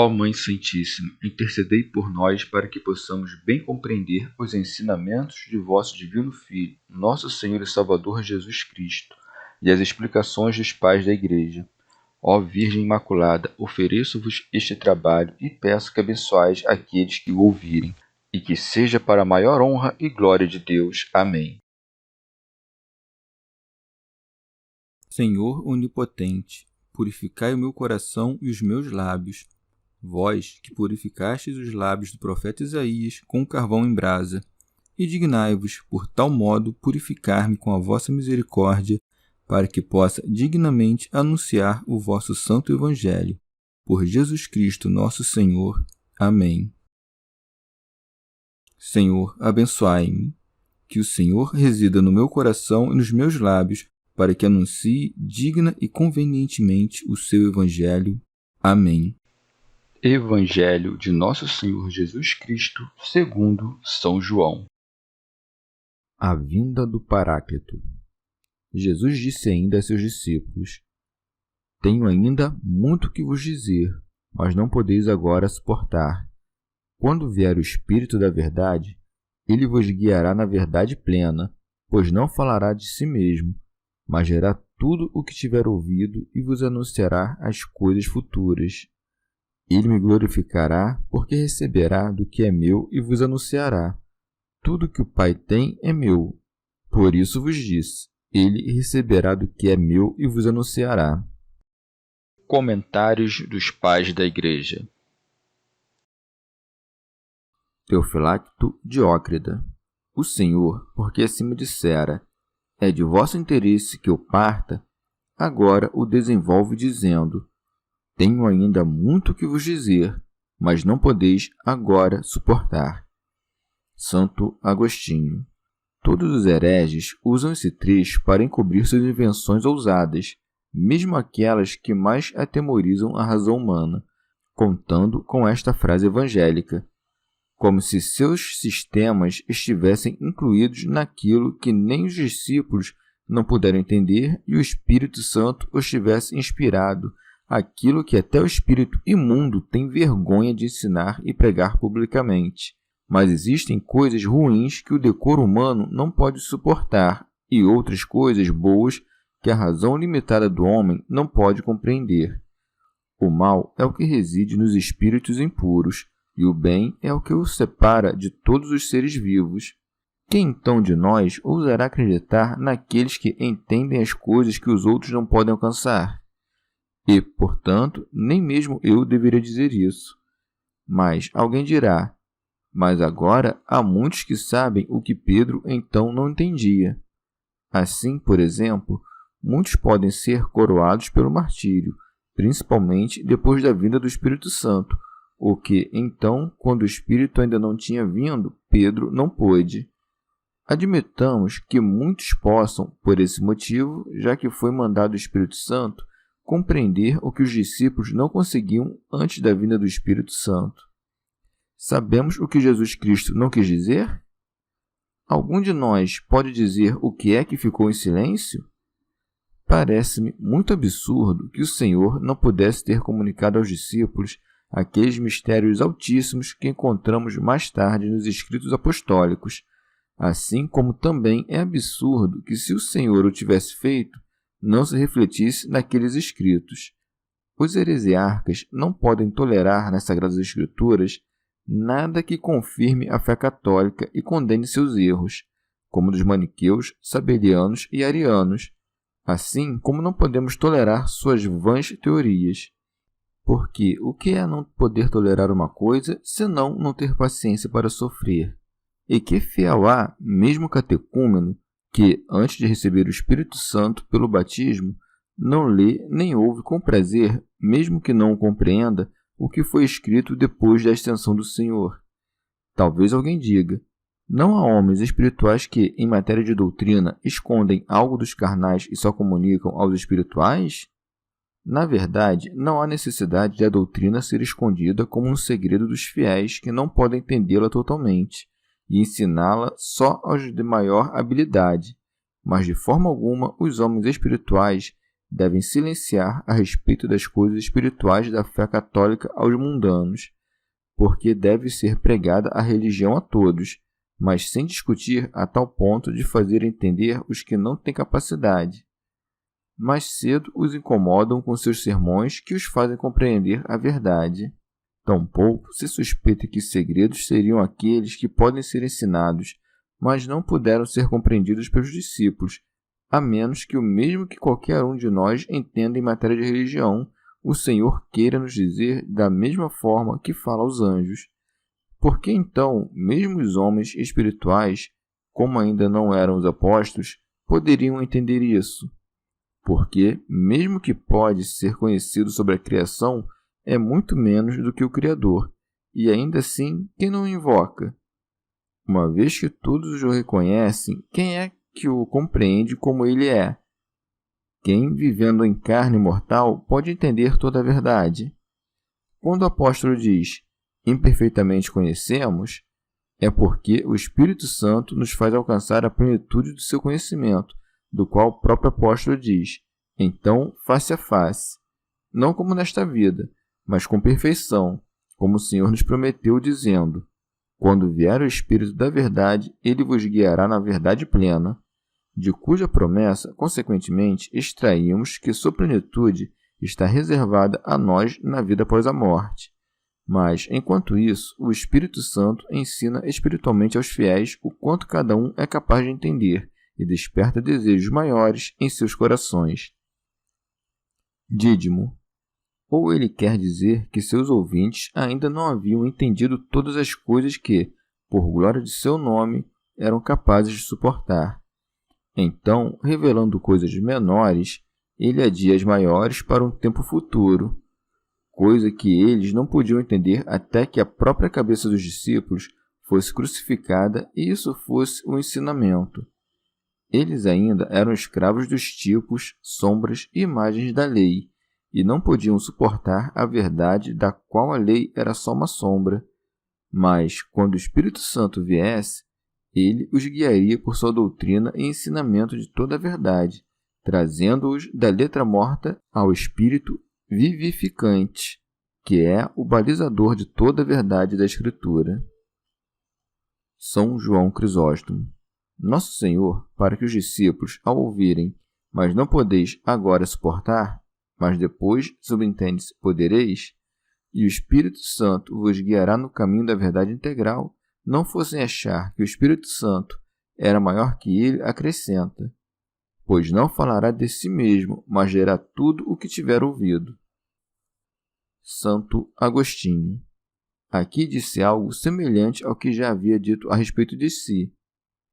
Ó Mãe Santíssima, intercedei por nós para que possamos bem compreender os ensinamentos de vosso Divino Filho, nosso Senhor e Salvador Jesus Cristo, e as explicações dos pais da Igreja. Ó Virgem Imaculada, ofereço-vos este trabalho e peço que abençoais aqueles que o ouvirem, e que seja para a maior honra e glória de Deus. Amém. Senhor onipotente, purificai o meu coração e os meus lábios. Vós, que purificastes os lábios do profeta Isaías com carvão em brasa, e dignai-vos, por tal modo, purificar-me com a vossa misericórdia, para que possa dignamente anunciar o vosso santo Evangelho. Por Jesus Cristo, nosso Senhor. Amém. Senhor, abençoai-me. Que o Senhor resida no meu coração e nos meus lábios, para que anuncie digna e convenientemente o seu Evangelho. Amém. Evangelho de Nosso Senhor Jesus Cristo, segundo São João. A vinda do Paráclito. Jesus disse ainda a seus discípulos: Tenho ainda muito que vos dizer, mas não podeis agora suportar. Quando vier o Espírito da Verdade, ele vos guiará na verdade plena, pois não falará de si mesmo, mas dirá tudo o que tiver ouvido e vos anunciará as coisas futuras. Ele me glorificará, porque receberá do que é meu e vos anunciará. Tudo que o Pai tem é meu. Por isso vos disse, ele receberá do que é meu e vos anunciará. Comentários dos Pais da Igreja. Teofilacto Diócrida. O Senhor, porque assim me dissera, é de vosso interesse que eu parta, agora o desenvolve dizendo, tenho ainda muito que vos dizer, mas não podeis agora suportar. Santo Agostinho. Todos os hereges usam esse trecho para encobrir suas invenções ousadas, mesmo aquelas que mais atemorizam a razão humana, contando com esta frase evangélica, como se seus sistemas estivessem incluídos naquilo que nem os discípulos não puderam entender e o Espírito Santo os tivesse inspirado, aquilo que até o espírito imundo tem vergonha de ensinar e pregar publicamente. Mas existem coisas ruins que o decoro humano não pode suportar e outras coisas boas que a razão limitada do homem não pode compreender. O mal é o que reside nos espíritos impuros, e o bem é o que o separa de todos os seres vivos. Quem então de nós ousará acreditar naqueles que entendem as coisas que os outros não podem alcançar? E, portanto, nem mesmo eu deveria dizer isso. Mas alguém dirá, mas agora há muitos que sabem o que Pedro então não entendia. Assim, por exemplo, muitos podem ser coroados pelo martírio, principalmente depois da vinda do Espírito Santo, o que, então, quando o Espírito ainda não tinha vindo, Pedro não pôde. Admitamos que muitos possam, por esse motivo, já que foi mandado o Espírito Santo, compreender o que os discípulos não conseguiam antes da vinda do Espírito Santo. Sabemos o que Jesus Cristo não quis dizer? Algum de nós pode dizer o que é que ficou em silêncio? Parece-me muito absurdo que o Senhor não pudesse ter comunicado aos discípulos aqueles mistérios altíssimos que encontramos mais tarde nos escritos apostólicos, assim como também é absurdo que, se o Senhor o tivesse feito, não se refletisse naqueles escritos. Os heresiarcas não podem tolerar nas Sagradas Escrituras nada que confirme a fé católica e condene seus erros, como dos maniqueus, sabelianos e arianos, assim como não podemos tolerar suas vãs teorias. Porque o que é não poder tolerar uma coisa, senão não ter paciência para sofrer? E que fiel há, mesmo catecúmeno, que, antes de receber o Espírito Santo pelo batismo, não lê nem ouve com prazer, mesmo que não o compreenda, o que foi escrito depois da ascensão do Senhor? Talvez alguém diga, não há homens espirituais que, em matéria de doutrina, escondem algo dos carnais e só comunicam aos espirituais? Na verdade, não há necessidade de a doutrina ser escondida como um segredo dos fiéis que não podem entendê-la totalmente, e ensiná-la só aos de maior habilidade, mas de forma alguma os homens espirituais devem silenciar a respeito das coisas espirituais da fé católica aos mundanos, porque deve ser pregada a religião a todos, mas sem discutir a tal ponto de fazer entender os que não têm capacidade. Mais cedo os incomodam com seus sermões que os fazem compreender a verdade. Tampouco se suspeita que segredos seriam aqueles que podem ser ensinados, mas não puderam ser compreendidos pelos discípulos, a menos que o mesmo que qualquer um de nós entenda em matéria de religião, o Senhor queira nos dizer da mesma forma que fala aos anjos. Por que então, mesmo os homens espirituais, como ainda não eram os apóstolos, poderiam entender isso? Porque, mesmo que pode ser conhecido sobre a criação, é muito menos do que o Criador, e ainda assim, quem não o invoca? Uma vez que todos o reconhecem, quem é que o compreende como ele é? Quem, vivendo em carne mortal, pode entender toda a verdade? Quando o apóstolo diz, imperfeitamente conhecemos, é porque o Espírito Santo nos faz alcançar a plenitude do seu conhecimento, do qual o próprio apóstolo diz, então, face a face, não como nesta vida, mas com perfeição, como o Senhor nos prometeu, dizendo, quando vier o Espírito da verdade, ele vos guiará na verdade plena, de cuja promessa, consequentemente, extraímos que sua plenitude está reservada a nós na vida após a morte. Mas, enquanto isso, o Espírito Santo ensina espiritualmente aos fiéis o quanto cada um é capaz de entender e desperta desejos maiores em seus corações. Dídimo. Ou ele quer dizer que seus ouvintes ainda não haviam entendido todas as coisas que, por glória de seu nome, eram capazes de suportar. Então, revelando coisas menores, ele adia as maiores para um tempo futuro, coisa que eles não podiam entender até que a própria cabeça dos discípulos fosse crucificada e isso fosse o ensinamento. Eles ainda eram escravos dos tipos, sombras e imagens da lei, e não podiam suportar a verdade da qual a lei era só uma sombra. Mas, quando o Espírito Santo viesse, ele os guiaria por sua doutrina e ensinamento de toda a verdade, trazendo-os da letra morta ao Espírito vivificante, que é o balizador de toda a verdade da Escritura. São João Crisóstomo. Nosso Senhor, para que os discípulos, ao ouvirem, mas não podeis agora suportar, mas depois, subentende-se, podereis, e o Espírito Santo vos guiará no caminho da verdade integral, não fossem achar que o Espírito Santo era maior que ele, acrescenta, pois não falará de si mesmo, mas dirá tudo o que tiver ouvido. Santo Agostinho. Aqui disse algo semelhante ao que já havia dito a respeito de si.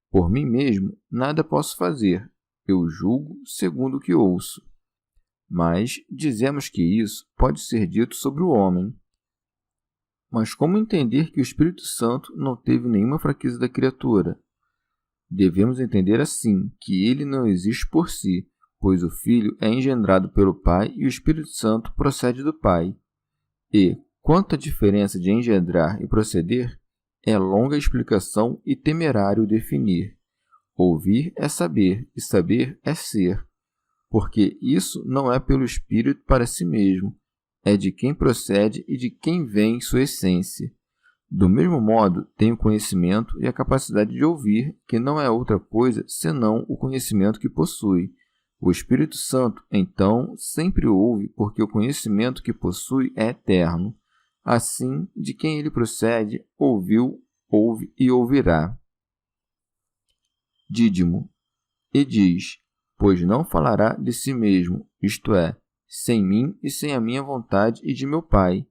Por mim mesmo, nada posso fazer, eu julgo segundo o que ouço. Mas dizemos que isso pode ser dito sobre o homem. Mas como entender que o Espírito Santo não teve nenhuma fraqueza da criatura? Devemos entender assim, que ele não existe por si, pois o Filho é engendrado pelo Pai e o Espírito Santo procede do Pai. E, quanto à diferença de engendrar e proceder, é longa a explicação e temerário definir. Ouvir é saber, e saber é ser. Porque isso não é pelo Espírito para si mesmo, é de quem procede e de quem vem sua essência. Do mesmo modo, tem o conhecimento e a capacidade de ouvir, que não é outra coisa senão o conhecimento que possui. O Espírito Santo, então, sempre ouve, porque o conhecimento que possui é eterno. Assim, de quem ele procede, ouviu, ouve e ouvirá. Dídimo. E diz, pois não falará de si mesmo, isto é, sem mim e sem a minha vontade e de meu Pai,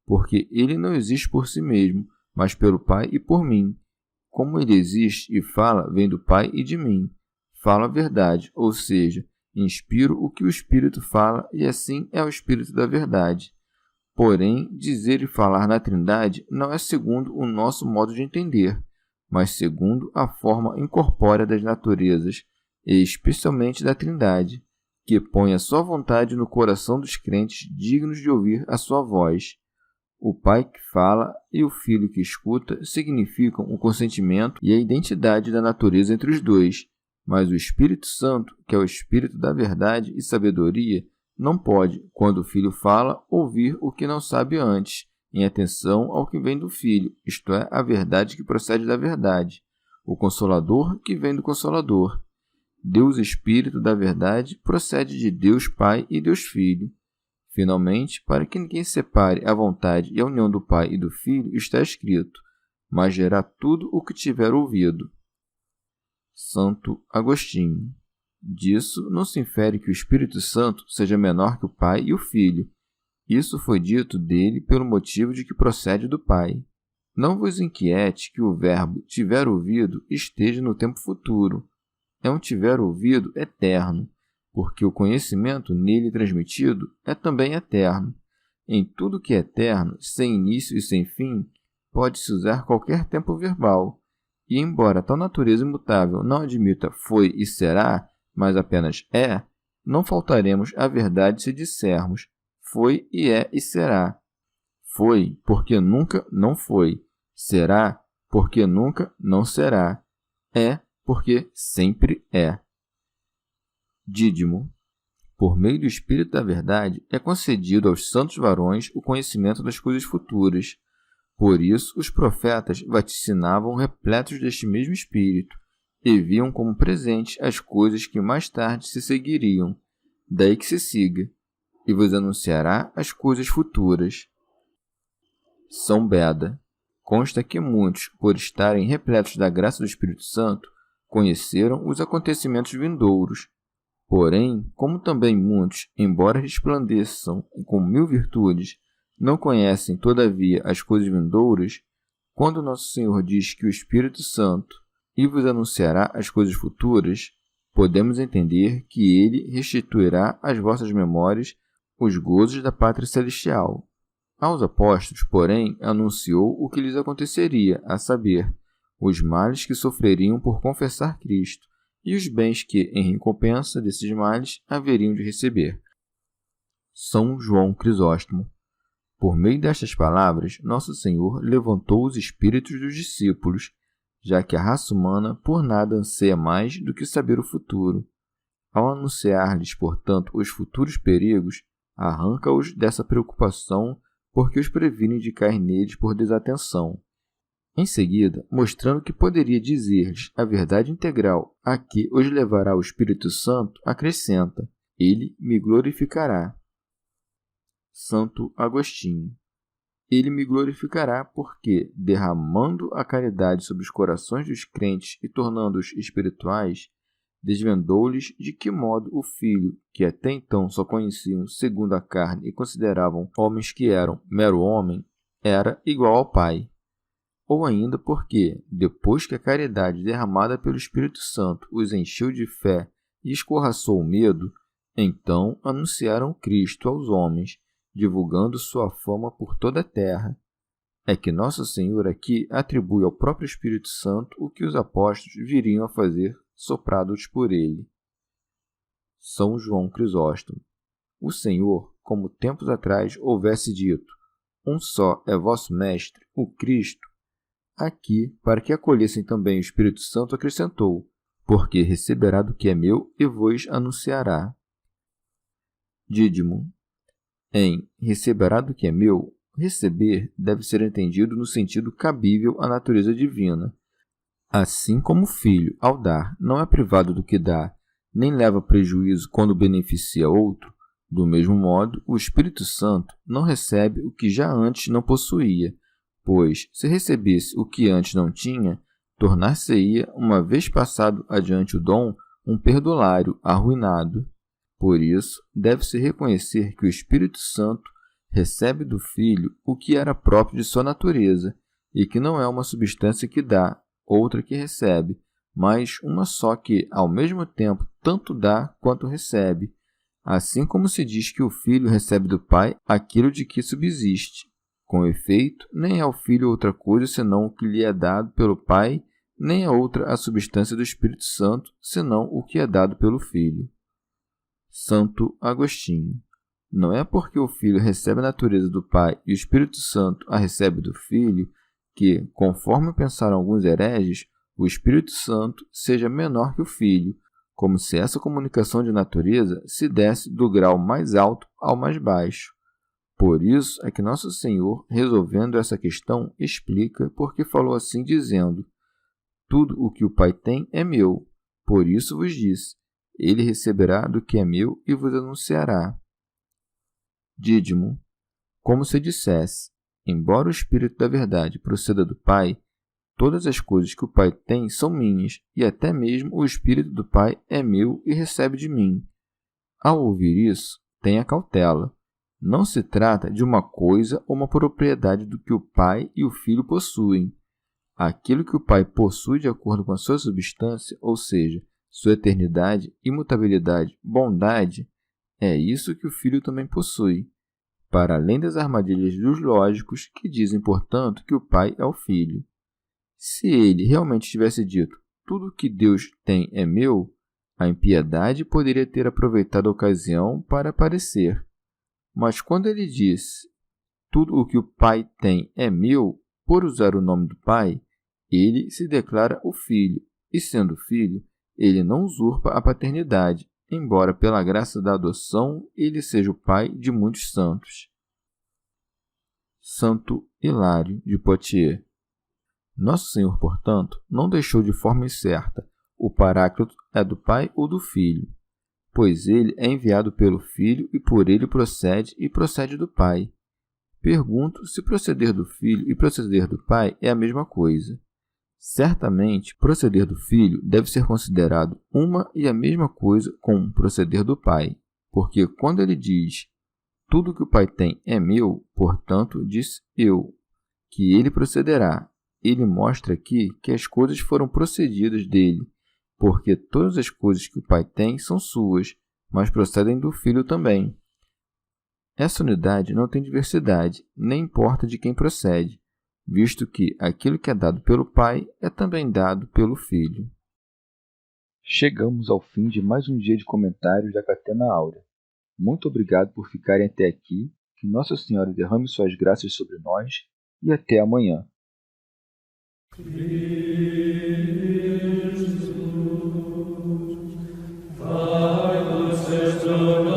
porque ele não existe por si mesmo, mas pelo Pai e por mim. Como ele existe e fala, vem do Pai e de mim. Fala a verdade, ou seja, inspiro o que o Espírito fala e assim é o Espírito da verdade. Porém, dizer e falar na Trindade não é segundo o nosso modo de entender, mas segundo a forma incorpórea das naturezas, e especialmente da Trindade, que põe a sua vontade no coração dos crentes dignos de ouvir a sua voz. O Pai que fala e o Filho que escuta significam o consentimento e a identidade da natureza entre os dois, Mas o Espírito Santo, que é o Espírito da verdade e sabedoria, não pode, quando o Filho fala, ouvir o que não sabe antes, em atenção ao que vem do Filho, isto é, a verdade que procede da verdade, o Consolador que vem do Consolador. Deus Espírito da verdade procede de Deus Pai e Deus Filho. Finalmente, para que ninguém separe a vontade e a união do Pai e do Filho, está escrito: mas gerá tudo o que tiver ouvido. Santo Agostinho. Disso não se infere que o Espírito Santo seja menor que o Pai e o Filho. Isso foi dito dele pelo motivo de que procede do Pai. Não vos inquiete que o verbo tiver ouvido esteja no tempo futuro. É um tiver ouvido eterno, porque o conhecimento nele transmitido é também eterno. Em tudo que é eterno, sem início e sem fim, pode-se usar qualquer tempo verbal. E embora tal natureza imutável não admita foi e será, mas apenas é, não faltaremos à verdade se dissermos foi e é e será. Foi, porque nunca não foi. Será, porque nunca não será. É, porque sempre é. Dídimo. Por meio do Espírito da Verdade, é concedido aos santos varões o conhecimento das coisas futuras. Por isso, os profetas vaticinavam repletos deste mesmo Espírito, e viam como presentes as coisas que mais tarde se seguiriam. Daí que se siga, e vos anunciará as coisas futuras. São Beda. Consta que muitos, por estarem repletos da graça do Espírito Santo, conheceram os acontecimentos vindouros. Porém, como também muitos, embora resplandeçam com 1000 virtudes, não conhecem, todavia, as coisas vindouras, quando nosso Senhor diz que o Espírito Santo e vos anunciará as coisas futuras, podemos entender que ele restituirá às vossas memórias os gozos da pátria celestial. Aos apóstolos, porém, anunciou o que lhes aconteceria, a saber, os males que sofreriam por confessar Cristo e os bens que, em recompensa desses males, haveriam de receber. São João Crisóstomo. Por meio destas palavras, Nosso Senhor levantou os espíritos dos discípulos, já que a raça humana por nada anseia mais do que saber o futuro. Ao anunciar-lhes, portanto, os futuros perigos, arranca-os dessa preocupação, porque os previne de cair neles por desatenção. Em seguida, mostrando que poderia dizer-lhes a verdade integral a que os levará o Espírito Santo, acrescenta: ele me glorificará. Santo Agostinho. Ele me glorificará porque, derramando a caridade sobre os corações dos crentes e tornando-os espirituais, desvendou-lhes de que modo o Filho, que até então só conheciam segundo a carne e consideravam homens que eram mero homem, era igual ao Pai. Ou ainda porque, depois que a caridade derramada pelo Espírito Santo os encheu de fé e escorraçou o medo, então anunciaram Cristo aos homens, divulgando sua fama por toda a terra. É que Nosso Senhor aqui atribui ao próprio Espírito Santo o que os apóstolos viriam a fazer soprados por ele. São João Crisóstomo. O Senhor, como tempos atrás houvesse dito, um só é vosso Mestre, o Cristo, aqui, para que acolhessem também o Espírito Santo, acrescentou, porque receberá do que é meu e vos anunciará. Dídimo. Em receberá do que é meu, receber deve ser entendido no sentido cabível à natureza divina. Assim como o filho, ao dar, não é privado do que dá, nem leva prejuízo quando beneficia outro, do mesmo modo, o Espírito Santo não recebe o que já antes não possuía, pois, se recebesse o que antes não tinha, tornar-se-ia, uma vez passado adiante o dom, um perdulário arruinado. Por isso, deve-se reconhecer que o Espírito Santo recebe do Filho o que era próprio de sua natureza, e que não é uma substância que dá, outra que recebe, mas uma só que, ao mesmo tempo, tanto dá quanto recebe, assim como se diz que o Filho recebe do Pai aquilo de que subsiste. Com efeito, nem é o Filho outra coisa senão o que lhe é dado pelo Pai, nem é outra a substância do Espírito Santo, senão o que é dado pelo Filho. Santo Agostinho. Não é porque o Filho recebe a natureza do Pai e o Espírito Santo a recebe do Filho que, conforme pensaram alguns hereges, o Espírito Santo seja menor que o Filho, como se essa comunicação de natureza se desse do grau mais alto ao mais baixo. Por isso é que Nosso Senhor, resolvendo essa questão, explica por que falou assim, dizendo: tudo o que o Pai tem é meu. Por isso vos disse: ele receberá do que é meu e vos anunciará. Dídimo: como se dissesse: embora o Espírito da verdade proceda do Pai, todas as coisas que o Pai tem são minhas, e até mesmo o Espírito do Pai é meu e recebe de mim. Ao ouvir isso, tenha cautela. Não se trata de uma coisa ou uma propriedade do que o Pai e o Filho possuem. Aquilo que o Pai possui de acordo com a sua substância, ou seja, sua eternidade, imutabilidade, bondade, é isso que o Filho também possui, para além das armadilhas dos lógicos que dizem, portanto, que o Pai é o Filho. Se ele realmente tivesse dito: tudo o que Deus tem é meu, a impiedade poderia ter aproveitado a ocasião para aparecer. Mas quando ele disse: tudo o que o Pai tem é meu, por usar o nome do Pai, ele se declara o Filho, e sendo Filho, ele não usurpa a paternidade, embora pela graça da adoção ele seja o Pai de muitos santos. Santo Hilário de Poitiers. Nosso Senhor, portanto, não deixou de forma incerta: o Paráclito é do Pai ou do Filho, pois ele é enviado pelo Filho e por ele procede do Pai. Pergunto se proceder do Filho e proceder do Pai é a mesma coisa. Certamente, proceder do Filho deve ser considerado uma e a mesma coisa com proceder do Pai, porque quando ele diz: tudo que o Pai tem é meu, portanto, diz eu, que ele procederá. Ele mostra aqui que as coisas foram procedidas dele, porque todas as coisas que o Pai tem são suas, mas procedem do Filho também. Essa unidade não tem diversidade, nem importa de quem procede, visto que aquilo que é dado pelo Pai é também dado pelo Filho. Chegamos ao fim de mais um dia de comentários da Catena Áurea. Muito obrigado por ficarem até aqui, que Nossa Senhora derrame suas graças sobre nós e até amanhã. Jesus,